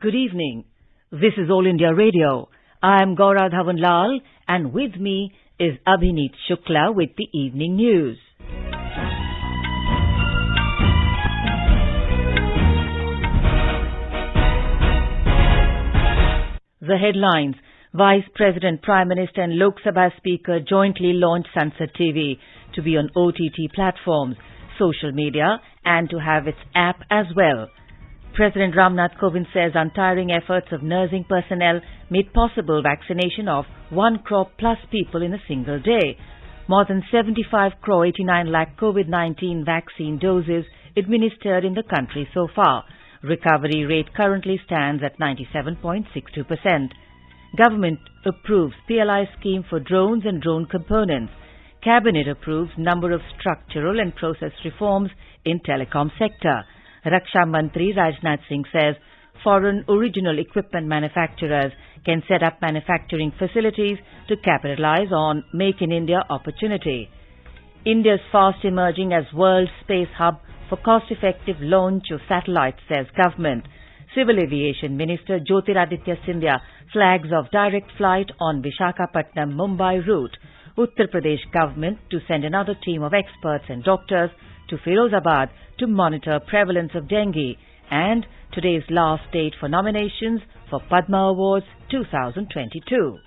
Good evening. This is All India Radio. I am Gaura Dhawanlal and with me is Abhineet Shukla with the evening news. The headlines. Vice President, Prime Minister and Lok Sabha Speaker jointly launched Sansad TV to be on OTT platforms, social media and to have its app as well. President Ramnath Kovind says untiring efforts of nursing personnel made possible vaccination of 1 crore plus people in a single day. More than 75 crore 89 lakh COVID-19 vaccine doses administered in the country so far. Recovery rate currently stands at 97.62%. Government approves PLI scheme for drones and drone components. Cabinet approves number of structural and process reforms in telecom sector. Raksha Mantri Rajnath Singh says foreign original equipment manufacturers can set up manufacturing facilities to capitalize on Make in India opportunity. India's fast emerging as world space hub for cost-effective launch of satellites, says government. Civil Aviation Minister Jyotiraditya Scindia flags off direct flight on Visakhapatnam-Mumbai route. Uttar Pradesh government to send another team of experts and doctors to Firozabad to monitor prevalence of dengue. And today's last date for nominations for Padma Awards 2022.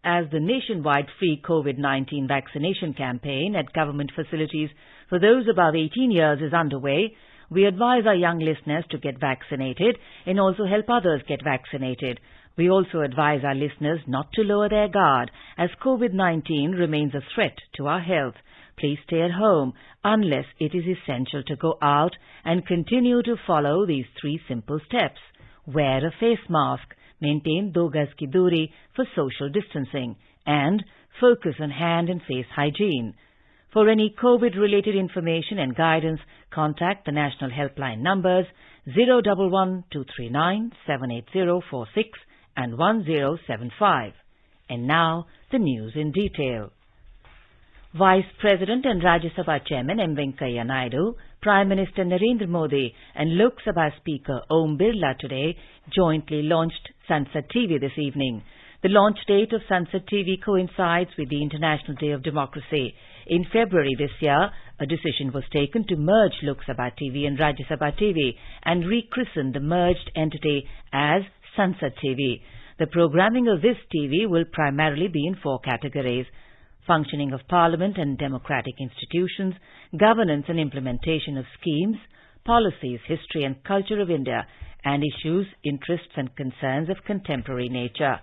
As the nationwide free COVID-19 vaccination campaign at government facilities for those above 18 years is underway, we advise our young listeners to get vaccinated and also help others get vaccinated. We also advise our listeners not to lower their guard as COVID-19 remains a threat to our health. Please stay at home unless it is essential to go out and continue to follow these 3 simple steps. Wear a face mask, maintain 2 gaz ki duri for social distancing, and focus on hand and face hygiene. For any COVID-related information and guidance, contact the national helpline numbers 011 239 78046 and 1075. And now, the news in detail. Vice President and Rajya Sabha Chairman M. Venkaiah Naidu, Prime Minister Narendra Modi and Lok Sabha Speaker Om Birla today jointly launched Sansad TV this evening. The launch date of Sansad TV coincides with the International Day of Democracy. In February this year, a decision was taken to merge Lok Sabha TV and Rajya Sabha TV and rechristen the merged entity as Sansad TV. The programming of this TV will primarily be in 4 categories: functioning of Parliament and democratic institutions, governance and implementation of schemes, policies, history and culture of India, and issues, interests and concerns of contemporary nature.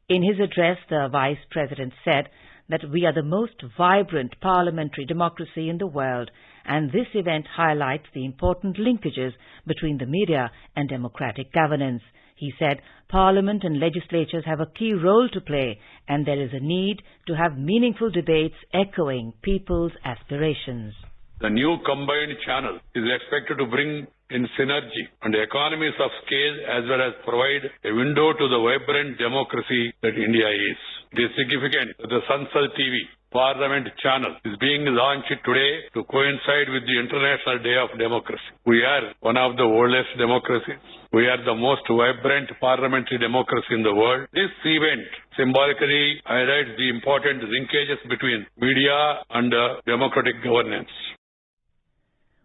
In his address, the Vice President said that we are the most vibrant parliamentary democracy in the world, and this event highlights the important linkages between the media and democratic governance. He said Parliament and legislatures have a key role to play, and there is a need to have meaningful debates echoing people's aspirations. The new combined channel is expected to bring in synergy and economies of scale as well as provide a window to the vibrant democracy that India is. It is significant that the Sansad TV Parliament channel is being launched today to coincide with the International Day of Democracy. We are one of the oldest democracies. We are the most vibrant parliamentary democracy in the world. This event symbolically highlights the important linkages between media and democratic governance.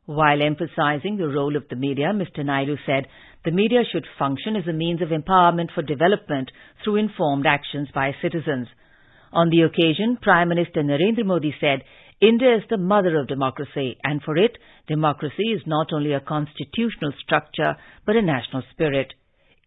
While emphasizing the role of the media, Mr. Naidu said the media should function as a means of empowerment for development through informed actions by citizens. On the occasion, Prime Minister Narendra Modi said, India is the mother of democracy, and for it, democracy is not only a constitutional structure, but a national spirit.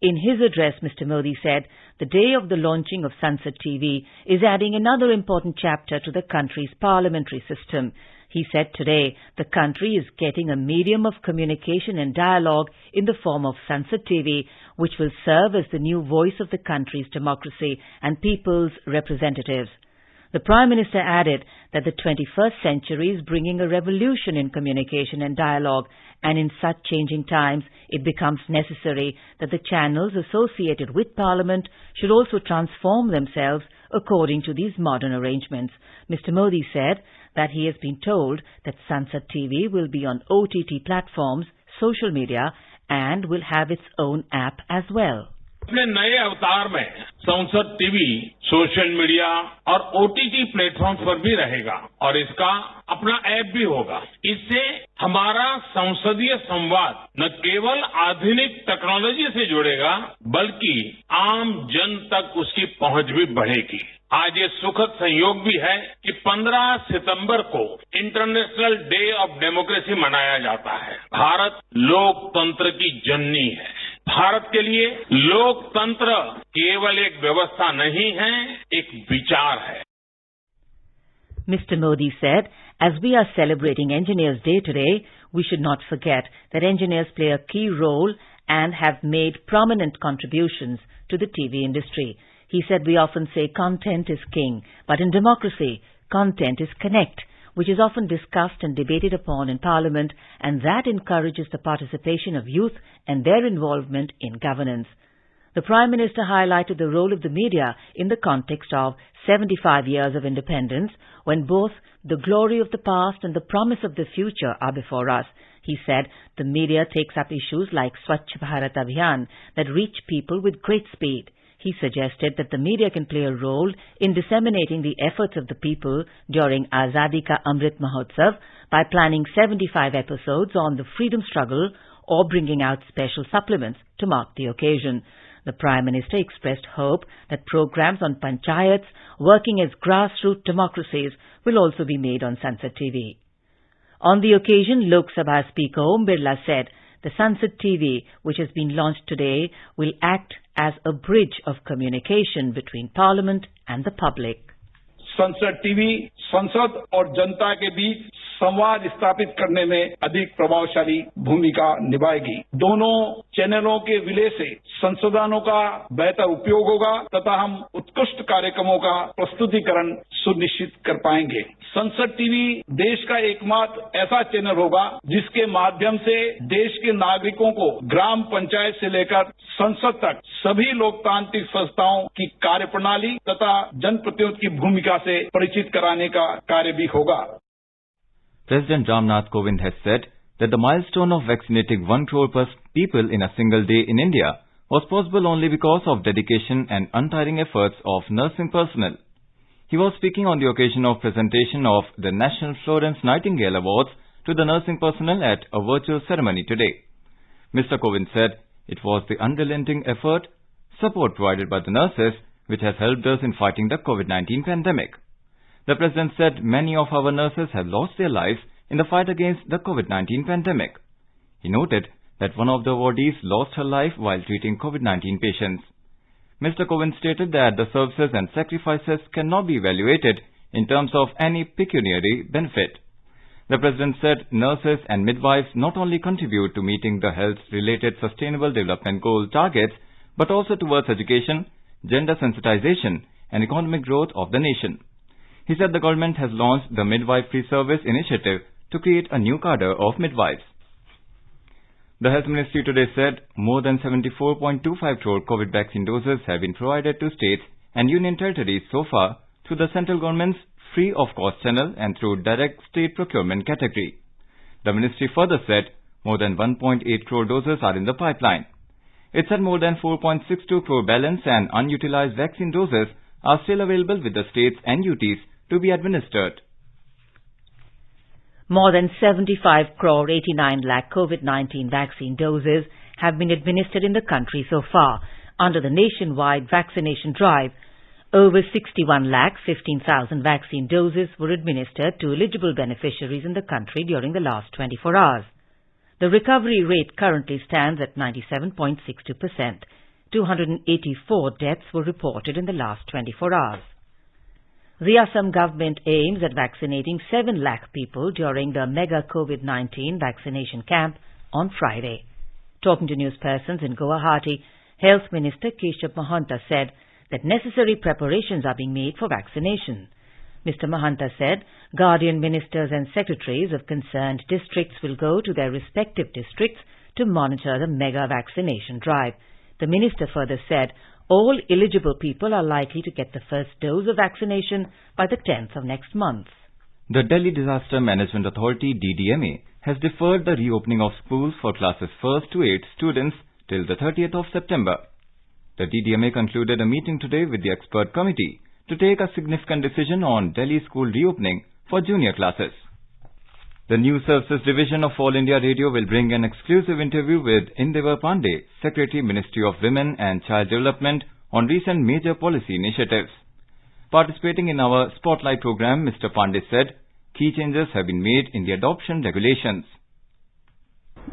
In his address, Mr. Modi said, the day of the launching of Sansad TV is adding another important chapter to the country's parliamentary system. He said today the country is getting a medium of communication and dialogue in the form of Sansad TV, which will serve as the new voice of the country's democracy and people's representatives. The Prime Minister added that the 21st century is bringing a revolution in communication and dialogue, and in such changing times, it becomes necessary that the channels associated with Parliament should also transform themselves according to these modern arrangements. Mr. Modi said that he has been told that Sansad TV will be on OTT platforms, social media, and will have its own app as well. अपने नए अवतार में संसद TV social media और OTT platforms पर भी रहेगा और इसका अपना ऐप भी होगा। इससे हमारा संसदीय संवाद न केवल आधुनिक टेक्नोलॉजी से जुड़ेगा बल्कि आम जन तक उसकी पहुंच भी बढ़ेगी। आज ये सुखद संयोग भी है कि 15 सितंबर को इंटरनेशनल डे ऑफ डेमोक्रेसी मनाया जाता है। भारत लोकतंत्र की जननी है। भारत के लिए लोकतंत्र केवल एक व्यवस्था नहीं है, एक विचार है। Mr. Modi said, as we are celebrating Engineers Day today, we should not forget that engineers play a key role and have made prominent contributions to the TV industry. He said, we often say content is king, but in democracy, content is connect, which is often discussed and debated upon in Parliament, and that encourages the participation of youth and their involvement in governance. The Prime Minister highlighted the role of the media in the context of 75 years of independence, when both the glory of the past and the promise of the future are before us. He said the media takes up issues like Swachh Bharat Abhiyan that reach people with great speed. He suggested that the media can play a role in disseminating the efforts of the people during Azadi Ka Amrit Mahotsav by planning 75 episodes on the freedom struggle or bringing out special supplements to mark the occasion. The Prime Minister expressed hope that programs on panchayats working as grassroots democracies will also be made on Sansad TV. On the occasion, Lok Sabha Speaker Om Birla said the Sansad TV, which has been launched today, will act as a bridge of communication between Parliament and the public. संसद TV संसद और जनता के बीच संवाद स्थापित करने में अधिक प्रभावशाली भूमिका निभाएगी। दोनों चैनलों के विलय से संसाधनों का बेहतर उपयोग होगा तथा हम उत्कृष्ट कार्यक्रमों का प्रस्तुतिकरण सुनिश्चित कर पाएंगे। संसद टीवी देश का एकमात्र ऐसा चैनल होगा जिसके माध्यम से देश के नागरिकों को ग्राम पंचायत से लेकर संसद तक सभी लोकतांत्रिक संस्थाओं की कार्यप्रणाली तथा जनप्रतिनिधियों की भूमिका से परिचित कराने का कार्य भी होगा। President Ramnath Kovind has said that the milestone of vaccinating 1 crore plus people in a single day in India was possible only because of dedication and untiring efforts of nursing personnel. He was speaking on the occasion of presentation of the National Florence Nightingale Awards to the nursing personnel at a virtual ceremony today. Mr. Kovind said it was the unrelenting effort, support provided by the nurses which has helped us in fighting the COVID-19 pandemic. The President said many of our nurses have lost their lives in the fight against the COVID-19 pandemic. He noted that one of the awardees lost her life while treating COVID-19 patients. Mr. Kovind stated that the services and sacrifices cannot be evaluated in terms of any pecuniary benefit. The President said nurses and midwives not only contribute to meeting the health-related Sustainable Development Goal targets, but also towards education, gender sensitization, and economic growth of the nation. He said the government has launched the Midwifery Service Initiative to create a new cadre of midwives. The Health Ministry today said more than 74.25 crore COVID vaccine doses have been provided to states and union territories so far through the central government's free-of-cost channel and through direct state procurement category. The ministry further said more than 1.8 crore doses are in the pipeline. It said more than 4.62 crore balance and unutilized vaccine doses are still available with the states and UTs to be administered. More than 75 crore 89 lakh COVID-19 vaccine doses have been administered in the country so far under the nationwide vaccination drive. Over 61 lakh 15,000 vaccine doses were administered to eligible beneficiaries in the country during the last 24 hours. The recovery rate currently stands at 97.62%. 284 deaths were reported in the last 24 hours. The Assam government aims at vaccinating 7 lakh people during the mega COVID-19 vaccination camp on Friday. Talking to newspersons in Guwahati, Health Minister Keshav Mahanta said that necessary preparations are being made for vaccination. Mr. Mahanta said guardian ministers and secretaries of concerned districts will go to their respective districts to monitor the mega vaccination drive. The minister further said all eligible people are likely to get the first dose of vaccination by the 10th of next month. The Delhi Disaster Management Authority DDMA has deferred the reopening of schools for classes 1st to 8th students till the 30th of September. The DDMA concluded a meeting today with the expert committee to take a significant decision on Delhi school reopening for junior classes. The News Services Division of All India Radio will bring an exclusive interview with Indevar Pandey, Secretary, Ministry of Women and Child Development, on recent major policy initiatives. Participating in our Spotlight program, Mr. Pandey said key changes have been made in the adoption regulations.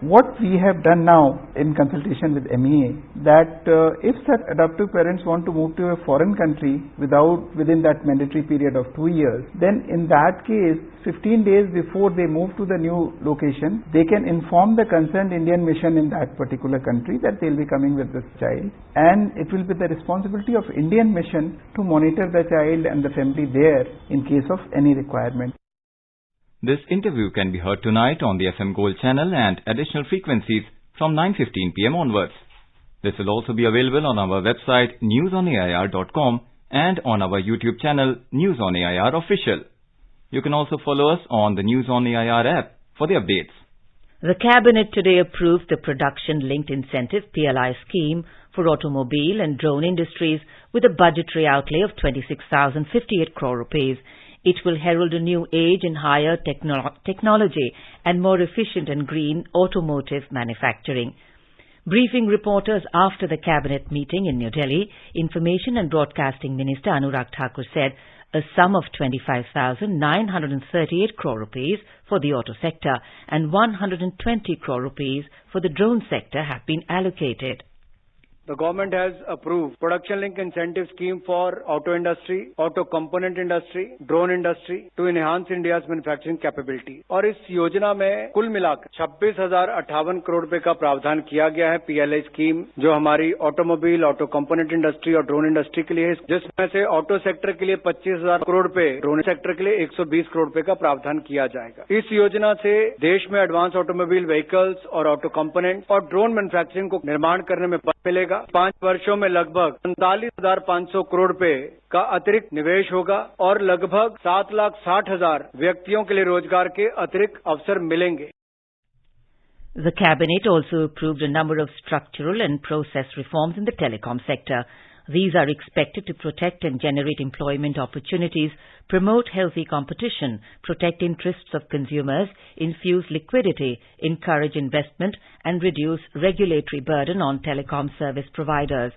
What we have done now in consultation with MEA, that if such adoptive parents want to move to a foreign country within that mandatory period of 2 years, then in that case, 15 days before they move to the new location, they can inform the concerned Indian mission in that particular country that they will be coming with this child, and it will be the responsibility of Indian mission to monitor the child and the family there in case of any requirement. This interview can be heard tonight on the FM Gold channel and additional frequencies from 9:15 p.m. onwards. This will also be available on our website newsonair.com and on our YouTube channel News on AIR Official. You can also follow us on the News on AIR app for the updates. The Cabinet today approved the Production-Linked Incentive PLI scheme for automobile and drone industries with a budgetary outlay of 26,058 crore rupees. It will herald a new age in higher technology and more efficient and green automotive manufacturing. Briefing reporters after the Cabinet meeting in New Delhi, Information and Broadcasting Minister Anurag Thakur said a sum of 25,938 crore rupees for the auto sector and 120 crore rupees for the drone sector have been allocated. The government has approved production link incentive scheme for auto industry, auto component industry, drone industry to enhance India's manufacturing capability. और इस योजना में कुल मिलाकर 26,058 करोड़ रुपए का प्रावधान किया गया है PLI स्कीम, जो हमारी ऑटोमोबाइल, ऑटो कंपोनेंट इंडस्ट्री और ड्रोन इंडस्ट्री के लिए है, जिसमें से ऑटो सेक्टर के लिए 25,000 करोड़ रुपए, ड्रोन सेक्टर के लिए 120 करोड़ रुपए का प्रावधान किया जाएगा। इस योजना से देश में एडवांस ऑटोमोबाइल व्हीकल्स और ऑटो कंपोनेंट और ड्रोन मैन्युफैक्चरिंग को निर्माण करने में मिलेगा। 5 वर्षों में लगभग 39,500 करोड़ रुपए का अतिरिक्त निवेश होगा और लगभग 7,60,000 व्यक्तियों के लिए रोजगार के अतिरिक्त अवसर मिलेंगे। The Cabinet also approved a number of structural and process reforms in the telecom sector. These are expected to protect and generate employment opportunities, promote healthy competition, protect interests of consumers, infuse liquidity, encourage investment, and reduce regulatory burden on telecom service providers.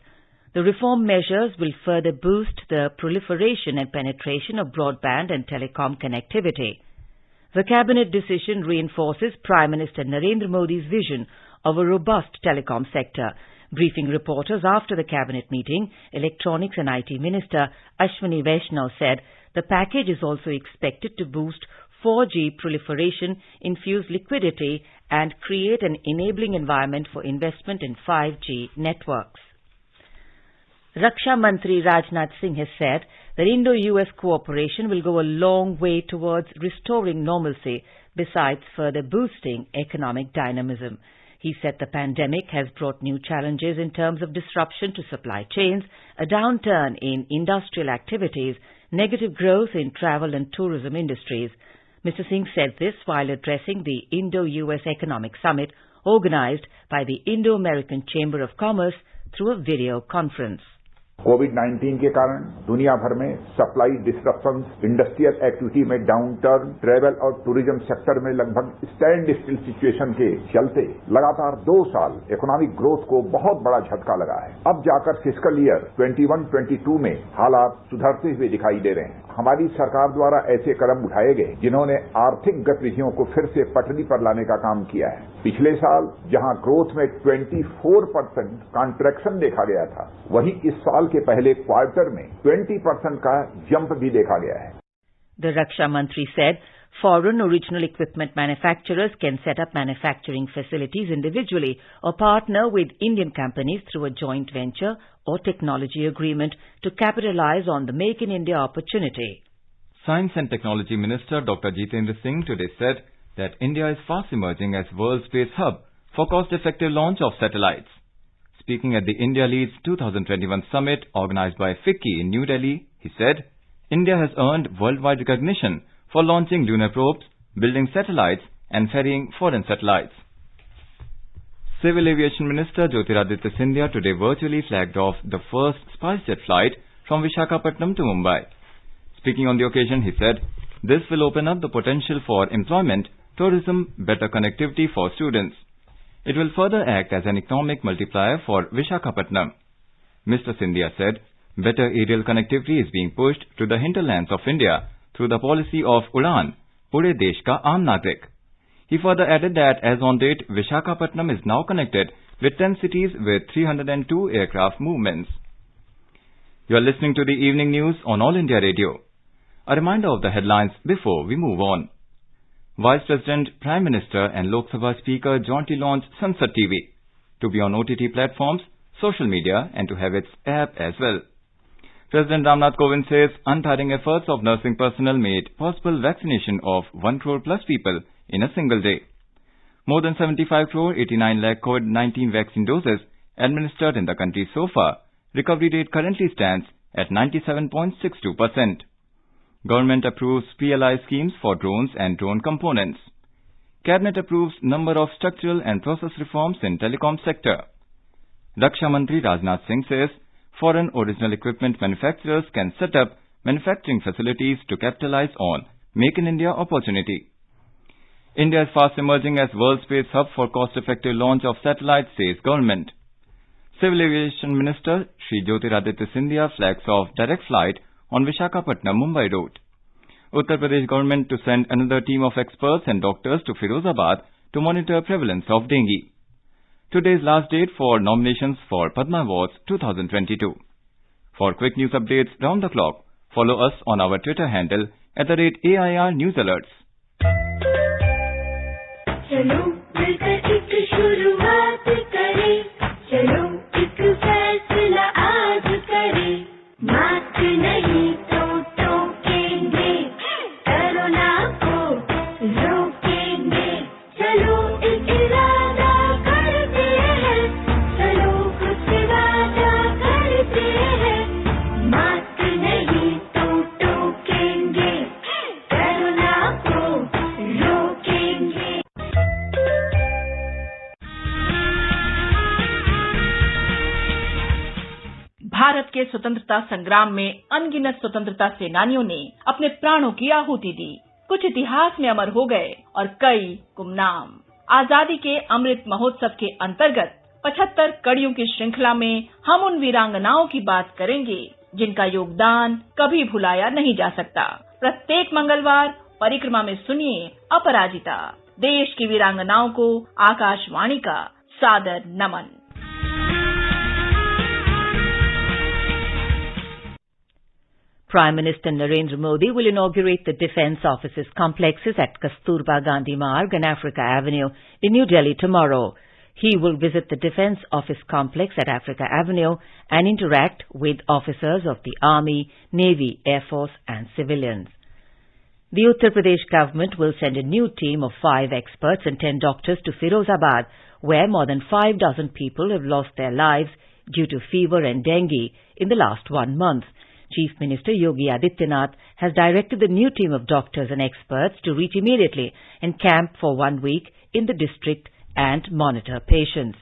The reform measures will further boost the proliferation and penetration of broadband and telecom connectivity. The Cabinet decision reinforces Prime Minister Narendra Modi's vision of a robust telecom sector. Briefing reporters after the Cabinet meeting, Electronics and IT Minister Ashwini Vaishnaw said the package is also expected to boost 4G proliferation, infuse liquidity, and create an enabling environment for investment in 5G networks. Raksha Mantri Rajnath Singh has said that Indo-US cooperation will go a long way towards restoring normalcy, besides further boosting economic dynamism. He said the pandemic has brought new challenges in terms of disruption to supply chains, a downturn in industrial activities, negative growth in travel and tourism industries. Mr. Singh said this while addressing the Indo-US Economic Summit organized by the Indo-American Chamber of Commerce through a video conference. कोविड-19 के कारण दुनिया भर में supply disruptions, industrial activity में down turn, travel और tourism sector में लगभग stand still situation के चलते लगातार 2 साल इकोनॉमिक ग्रोथ को बहुत बड़ा झटका लगा है। अब जाकर फिस्कल ईयर 21-22 में हालात सुधरते हुए दिखाई दे रहे हैं। हमारी सरकार द्वारा ऐसे कदम उठाए गए जिन्होंने आर्थिक गतिविधियों को फिर से पटरी पर लाने का काम किया है। पिछले साल जहां ग्रोथ में 24% कॉन्ट्रैक्शन देखा गया था, वहीं इस साल के पहले क्वार्टर में 20% का जंप भी देखा गया है। The Raksha Mantri said foreign original equipment manufacturers can set up manufacturing facilities individually or partner with Indian companies through a joint venture or technology agreement to capitalize on the Make in India opportunity. Science and Technology Minister Dr. Jitendra Singh today said that India is fast emerging as world space hub for cost-effective launch of satellites. Speaking at the India Leads 2021 summit organized by FICCI in New Delhi, he said, India has earned worldwide recognition for launching lunar probes, building satellites and ferrying foreign satellites. Civil Aviation Minister Jyotiraditya Scindia today virtually flagged off the first SpiceJet flight from Visakhapatnam to Mumbai. Speaking on the occasion, he said, "This will open up the potential for employment, tourism, better connectivity for students. It will further act as an economic multiplier for Visakhapatnam." Mr. Scindia said, better aerial connectivity is being pushed to the hinterlands of India through the policy of Udan, Pure Desh Ka Aam Nagrik. He further added that as on date, Visakhapatnam is now connected with 10 cities with 302 aircraft movements. You are listening to the evening news on All India Radio. A reminder of the headlines before we move on. Vice President, Prime Minister and Lok Sabha Speaker jointly launched Sansad TV to be on OTT platforms, social media and to have its app as well. President Ramnath Kovind says untiring efforts of nursing personnel made possible vaccination of 1 crore plus people in a single day. More than 75 crore 89 lakh COVID-19 vaccine doses administered in the country so far. Recovery rate currently stands at 97.62%. Government approves PLI schemes for drones and drone components. Cabinet approves number of structural and process reforms in telecom sector. Raksha Mantri Rajnath Singh says foreign original equipment manufacturers can set up manufacturing facilities to capitalize on Make in India opportunity. India is fast emerging as world space hub for cost-effective launch of satellites, says government. Civil Aviation Minister Shri Jyotiraditya Scindia flags off direct flight on Visakhapatnam-Mumbai route. Uttar Pradesh government to send another team of experts and doctors to Firozabad to monitor prevalence of dengue. Today is last date for nominations for Padma Awards 2022. For quick news updates round the clock, follow us on our Twitter handle @AIR News Alerts. चलो मिलकर एक शुरुआत करें, चलो एक फैसला आज करें, मास्क नहीं तो टोकेंगे, कोरोना को रोकेंगे, चलो एक इरादा करते हैं, चलो कुछ वादा करते हैं, मास्क नहीं तो टोकेंगे, कोरोना को रोकेंगे। भारत के स्वतंत्रता संग्राम में अनगिनत स्वतंत्रता सेनानियों ने अपने प्राणों की आहुति दी। कुछ इतिहास में अमर हो गए और कई गुमनाम। आजादी के अमृत महोत्सव के अंतर्गत 75 कड़ियों की श्रृंखला में हम उन वीरांगनाओं की बात करेंगे जिनका योगदान कभी भुलाया नहीं जा सकता। प्रत्येक मंगलवार परिक्रमा में सुनिए अपराजिता, देश की वीरांगनाओं को आकाशवाणी का सादर नमन। Prime Minister Narendra Modi will inaugurate the Defence Offices complexes at Kasturba Gandhi Marg and Africa Avenue in New Delhi tomorrow. He will visit the Defence Office complex at Africa Avenue and interact with officers of the Army, Navy, Air Force and civilians. The Uttar Pradesh government will send a new team of 5 experts and 10 doctors to Firozabad, where more than 5 dozen people have lost their lives due to fever and dengue in the last 1 month. Chief Minister Yogi Adityanath has directed the new team of doctors and experts to reach immediately and camp for 1 week in the district and monitor patients.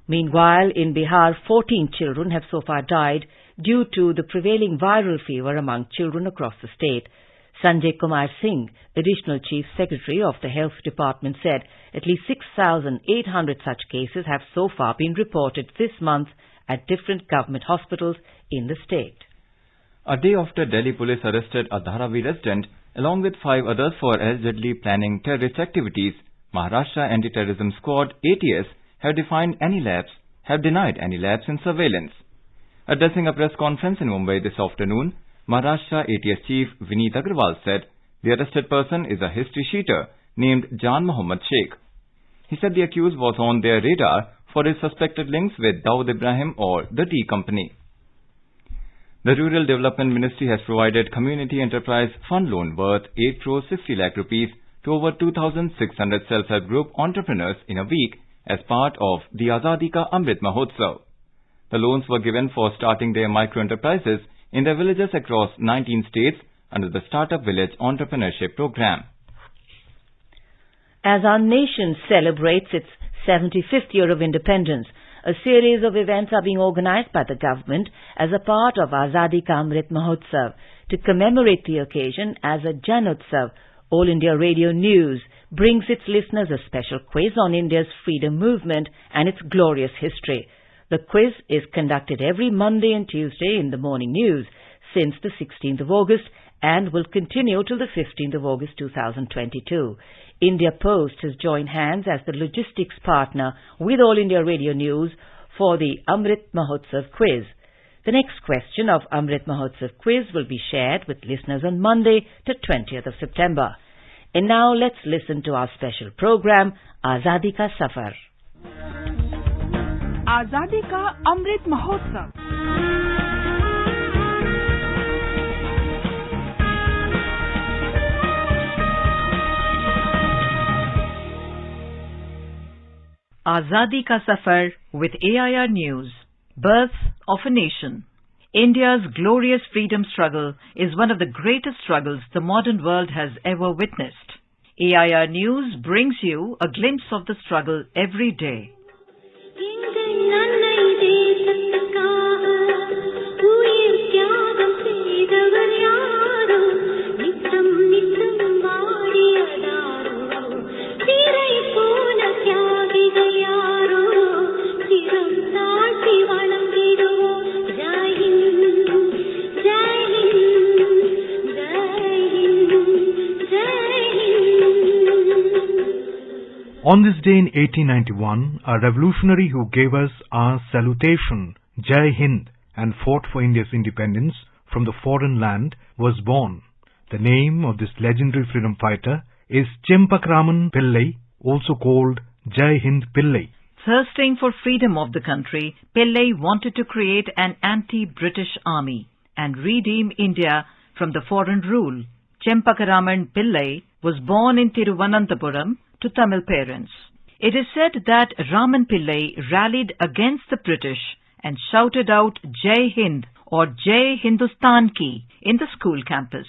Meanwhile, in Bihar, 14 children have so far died due to the prevailing viral fever among children across the state. Sanjay Kumar Singh, Additional Chief Secretary of the Health Department, said at least 6,800 such cases have so far been reported this month at different government hospitals in the state. A day after Delhi police arrested a Dharavi resident along with 5 others for allegedly planning terrorist activities, Maharashtra Anti-Terrorism Squad ATS have denied any lapse in surveillance. Addressing a press conference in Mumbai this afternoon, Maharashtra ATS Chief Vineet Agrawal said the arrested person is a history sheeter named Jan Mohammad Sheikh. He said the accused was on their radar for his suspected links with Dawood Ibrahim or the Tea Company. The Rural Development Ministry has provided Community Enterprise Fund loan worth 8 crore 60 lakh rupees to over 2,600 self-help group entrepreneurs in a week as part of the Azadi Ka Amrit Mahotsav. The loans were given for starting their micro-enterprises in their villages across 19 states under the Startup Village Entrepreneurship Program. As our nation celebrates its 75th year of independence, a series of events are being organized by the government as a part of Azadi Ka Amrit Mahotsav. To commemorate the occasion, as a Janotsav, All India Radio News brings its listeners a special quiz on India's freedom movement and its glorious history. The quiz is conducted every Monday and Tuesday in the morning news since the 16th of August and will continue till the 15th of August 2022. India Post has joined hands as the logistics partner with All India Radio News for the Amrit Mahotsav quiz. The next question of Amrit Mahotsav quiz will be shared with listeners on Monday, the 20th of September. And now let's listen to our special program, Azadi Ka Safar. Azadi Ka Amrit Mahotsav. Azadi Ka Safar with AIR News. Birth of a Nation. India's glorious freedom struggle is one of the greatest struggles the modern world has ever witnessed. AIR News brings you a glimpse of the struggle every day. On this day in 1891, a revolutionary who gave us our salutation, Jai Hind, and fought for India's independence from the foreign land was born. The name of this legendary freedom fighter is Chempakraman Pillai, also called Jai Hind Pillai. Thirsting for freedom of the country, Pillai wanted to create an anti-British army and redeem India from the foreign rule. Chempakraman Pillai was born in Thiruvananthapuram to Tamil parents. It is said that Raman Pillai rallied against the British and shouted out Jai Hind or Jai Hindustan Ki in the school campus.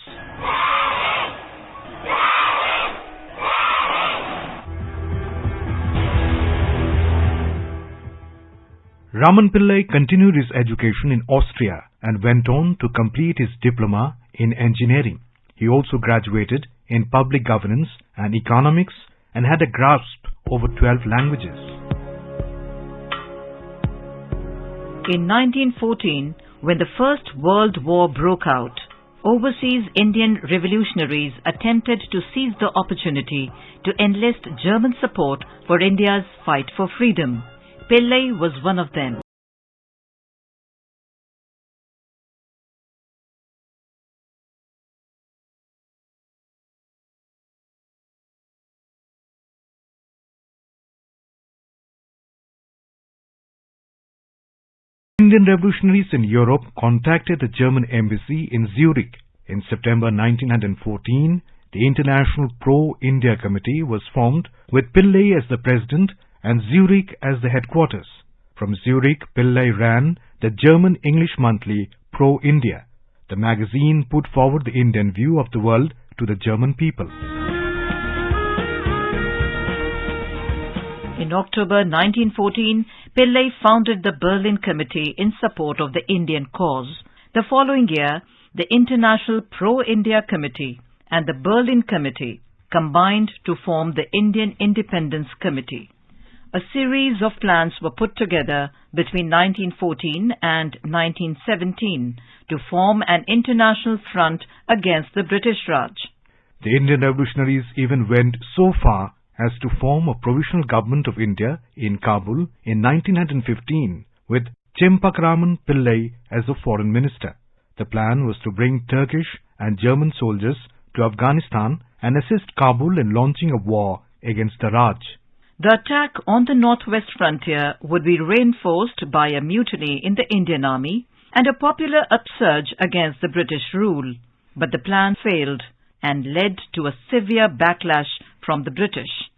Raman Pillai continued his education in Austria and went on to complete his diploma in engineering. He also graduated in public governance and economics and had a grasp over 12 languages. In 1914, when the First World War broke out, overseas Indian revolutionaries attempted to seize the opportunity to enlist German support for India's fight for freedom. Pillai was one of them. Indian revolutionaries in Europe contacted the German embassy in Zurich. In September 1914, the International Pro-India Committee was formed with Pillai as the president and Zurich as the headquarters. From Zurich, Pillai ran the German-English monthly Pro-India. The magazine put forward the Indian view of the world to the German people. In October 1914, Pillai founded the Berlin Committee in support of the Indian cause. The following year, the International Pro-India Committee and the Berlin Committee combined to form the Indian Independence Committee. A series of plans were put together between 1914 and 1917 to form an international front against the British Raj. The Indian revolutionaries even went so far as to form a provisional government of India in Kabul in 1915 with Chempakraman Pillai as the foreign minister. The plan was to bring Turkish and German soldiers to Afghanistan and assist Kabul in launching a war against the Raj. The attack on the northwest frontier would be reinforced by a mutiny in the Indian army and a popular upsurge against the British rule. But the plan failed and led to a severe backlash from the British.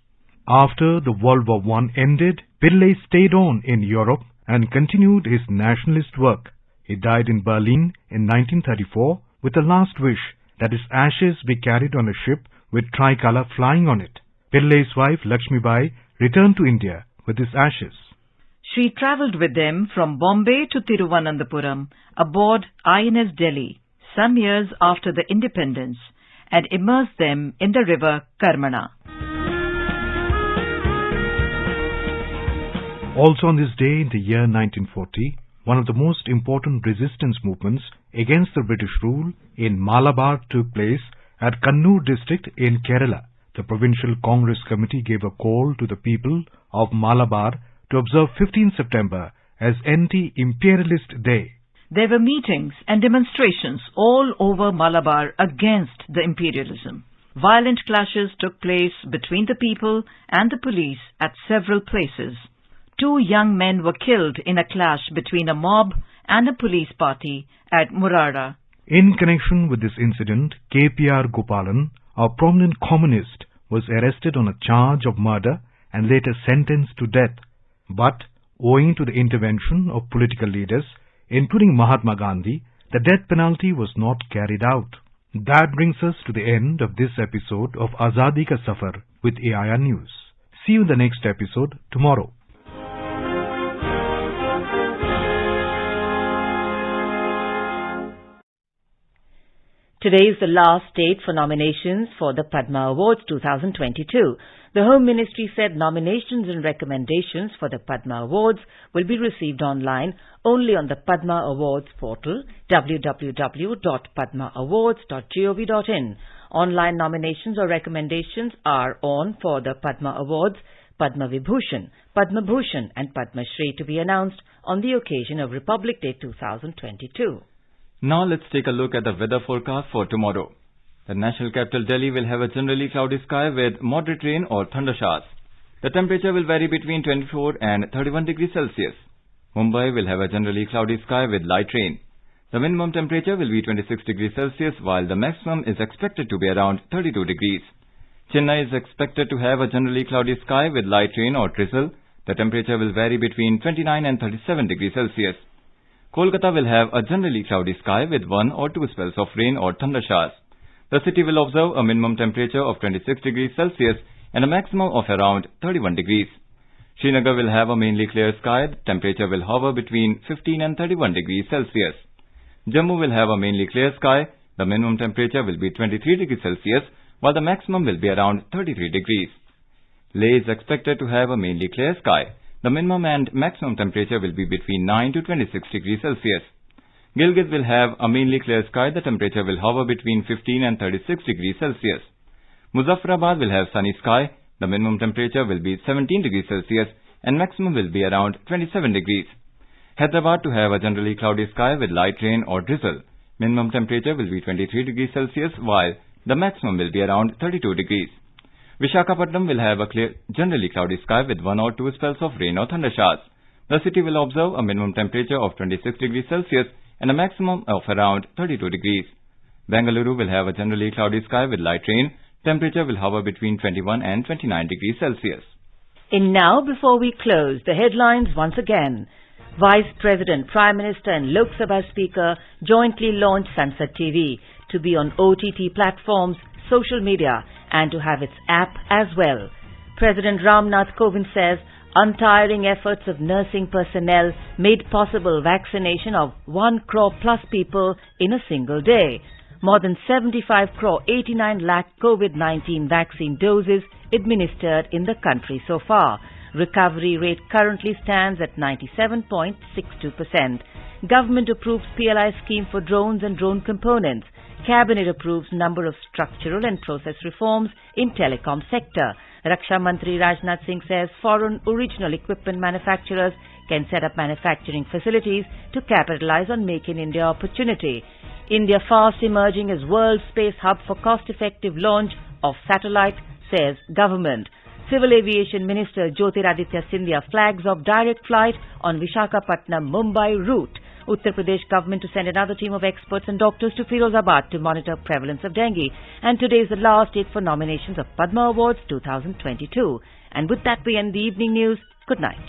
After the World War I ended, Pillai stayed on in Europe and continued his nationalist work. He died in Berlin in 1934 with a last wish that his ashes be carried on a ship with tricolour flying on it. Pillay's wife Lakshmibai returned to India with his ashes. She travelled with them from Bombay to Thiruvananthapuram aboard INS Delhi some years after the independence and immersed them in the river Karmana. Also on this day in the year 1940, one of the most important resistance movements against the British rule in Malabar took place at Kannur district in Kerala. The Provincial Congress Committee gave a call to the people of Malabar to observe 15 September as Anti-Imperialist Day. There were meetings and demonstrations all over Malabar against the imperialism. Violent clashes took place between the people and the police at several places. 2 young men were killed in a clash between a mob and a police party at Murara. In connection with this incident, K.P.R. Gopalan, a prominent communist, was arrested on a charge of murder and later sentenced to death. But, owing to the intervention of political leaders, including Mahatma Gandhi, the death penalty was not carried out. That brings us to the end of this episode of Azadi Ka Safar with AIR News. See you in the next episode tomorrow. Today is the last date for nominations for the Padma Awards 2022. The Home Ministry said nominations and recommendations for the Padma Awards will be received online only on the Padma Awards portal www.padmaawards.gov.in. Online nominations or recommendations are on for the Padma Awards, Padma Vibhushan, Padma Bhushan and Padma Shri to be announced on the occasion of Republic Day 2022. Now let's take a look at the weather forecast for tomorrow. The national capital Delhi will have a generally cloudy sky with moderate rain or thunder showers. The temperature will vary between 24 and 31 degrees Celsius. Mumbai will have a generally cloudy sky with light rain. The minimum temperature will be 26 degrees Celsius while the maximum is expected to be around 32 degrees. Chennai is expected to have a generally cloudy sky with light rain or drizzle. The temperature will vary between 29 and 37 degrees Celsius. Kolkata will have a generally cloudy sky with 1 or 2 spells of rain or thunder showers. The city will observe a minimum temperature of 26 degrees Celsius and a maximum of around 31 degrees. Srinagar will have a mainly clear sky. The temperature will hover between 15 and 31 degrees Celsius. Jammu will have a mainly clear sky. The minimum temperature will be 23 degrees Celsius while the maximum will be around 33 degrees. Leh is expected to have a mainly clear sky. The minimum and maximum temperature will be between 9 to 26 degrees Celsius. Gilgit will have a mainly clear sky. The temperature will hover between 15 and 36 degrees Celsius. Muzaffarabad will have sunny sky. The minimum temperature will be 17 degrees Celsius and maximum will be around 27 degrees. Hyderabad to have a generally cloudy sky with light rain or drizzle. Minimum temperature will be 23 degrees Celsius while the maximum will be around 32 degrees. Visakhapatnam will have a clear, generally cloudy sky with 1 or 2 spells of rain or thunder showers. The city will observe a minimum temperature of 26 degrees Celsius and a maximum of around 32 degrees. Bengaluru will have a generally cloudy sky with light rain. Temperature will hover between 21 and 29 degrees Celsius. In now, before we close, the headlines once again. Vice President, Prime Minister and Lok Sabha Speaker jointly launched Sansad TV to be on OTT platforms, social media and to have its app as well. President Ramnath Kovind says untiring efforts of nursing personnel made possible vaccination of 1 crore plus people in a single day. More than 75 crore 89 lakh COVID-19 vaccine doses administered in the country so far. Recovery rate currently stands at 97.62%. Government approves PLI scheme for drones and drone components. Cabinet approves number of structural and process reforms in telecom sector. Raksha Mantri Rajnath Singh says foreign original equipment manufacturers can set up manufacturing facilities to capitalize on Make in India opportunity. India fast emerging as world space hub for cost-effective launch of satellite, says government. Civil Aviation Minister Jyotiraditya Scindia flags off direct flight on Visakhapatnam-Mumbai route. Uttar Pradesh government to send another team of experts and doctors to Firozabad to monitor prevalence of dengue. And today is the last date for nominations of Padma Awards 2022. And with that we end the evening news. Good night.